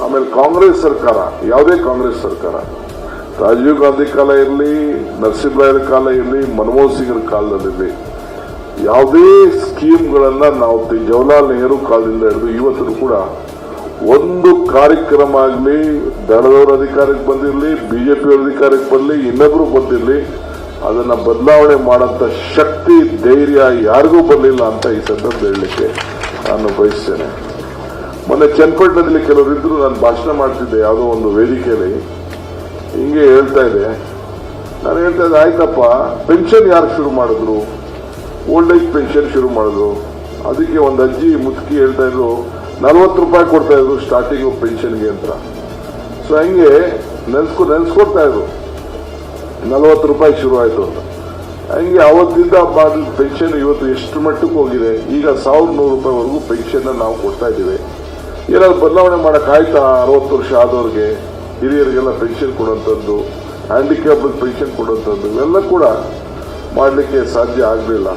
ಆಮೇಲೆ ಕಾಂಗ್ರೆಸ್ ಸರ್ಕಾರ, ಯಾವುದೇ ಕಾಂಗ್ರೆಸ್ ಸರ್ಕಾರ, ರಾಜೀವ್ ಗಾಂಧಿ ಕಾಲ ಇರಲಿ, ನರಸಿಂಹರಾಯರ ಕಾಲ ಇರಲಿ, ಮನಮೋಹನ್ ಸಿಂಗ್ರ ಕಾಲದಲ್ಲಿರಲಿ, ಯಾವುದೇ ಸ್ಕೀಮ್ಗಳನ್ನ ನಾವು ಜವಾಹರ್ಲಾಲ್ ನೆಹರು ಕಾಲದಿಂದ ಹಿಡಿದು ಇವತ್ತು ಕೂಡ ಒಂದು ಕಾರ್ಯಕ್ರಮ ಆಗಲಿ ದಳದವರ ಅಧಿಕಾರಕ್ಕೆ ಬಂದಿರಲಿ, ಬಿಜೆಪಿಯವರ ಅಧಿಕಾರಕ್ಕೆ ಬರಲಿ, ಇನ್ನೊಬ್ರು ಬಂದಿರಲಿ, ಅದನ್ನ ಬದಲಾವಣೆ ಮಾಡೋಂಥ ಶಕ್ತಿ ಧೈರ್ಯ ಯಾರಿಗೂ ಬರಲಿಲ್ಲ ಅಂತ ಈ ಸಂದರ್ಭ ಹೇಳಲಿಕ್ಕೆ ನಾನು ಬಯಸ್ತೇನೆ. ಮೊನ್ನೆ ಚನ್ನಪಟ್ಟಣದಲ್ಲಿ ಕೆಲವರು ಇದ್ರು, ನಾನು ಭಾಷಣ ಮಾಡ್ತಿದ್ದೆ ಯಾವುದೋ ಒಂದು ವೇದಿಕೆಯಲ್ಲಿ, ಹಿಂಗೆ ಹೇಳ್ತಾ ಇದ್ದೆ. ಆಯ್ತಪ್ಪ, ಪೆನ್ಷನ್ ಯಾರು ಶುರು ಮಾಡಿದ್ರು? ಓಲ್ಡ್ ಏಜ್ ಪೆನ್ಷನ್ ಶುರು ಮಾಡಿದ್ರು. ಅದಕ್ಕೆ ಒಂದು ಅಜ್ಜಿ ಮುದುಕಿ ಹೇಳ್ತಾ ಇದ್ರು, 40 ರೂಪಾಯಿ ಕೊಡ್ತಾ ಇದ್ರು ಸ್ಟಾರ್ಟಿಂಗ್ ಪೆನ್ಷನ್ಗೆ ಅಂತ. ಸೊ ಹಂಗೆ ನೆನ್ಸ್ಕೊಡ್ತಾ ಇದ್ರು 40 ರೂಪಾಯಿ ಶುರು ಆಯ್ತು ಅಂತ. ಹಂಗೆ ಅವತ್ತಿಂದ ಪೆನ್ಷನ್ ಇವತ್ತು ಎಷ್ಟು ಮಟ್ಟಕ್ಕೆ ಹೋಗಿದೆ. ಈಗ 1100 ರೂಪಾಯಿವರೆಗೂ ಪೆನ್ಷನ್ ನಾವು ಕೊಡ್ತಾ ಇದ್ದೀವಿ. ಏನಾದ್ರು ಬದಲಾವಣೆ ಮಾಡೋಕ್ಕಾಯ್ತಾ? 60 ವರ್ಷ ಆದವ್ರಿಗೆ, ಹಿರಿಯರಿಗೆಲ್ಲ ಪೆನ್ಷನ್ ಕೊಡುವಂಥದ್ದು, ಹ್ಯಾಂಡಿಕ್ಯಾಪ್ ಪೆನ್ಷನ್ ಕೊಡುವಂಥದ್ದು ಇವೆಲ್ಲ ಕೂಡ ಮಾಡಲಿಕ್ಕೆ ಸಾಧ್ಯ ಆಗಲಿಲ್ಲ.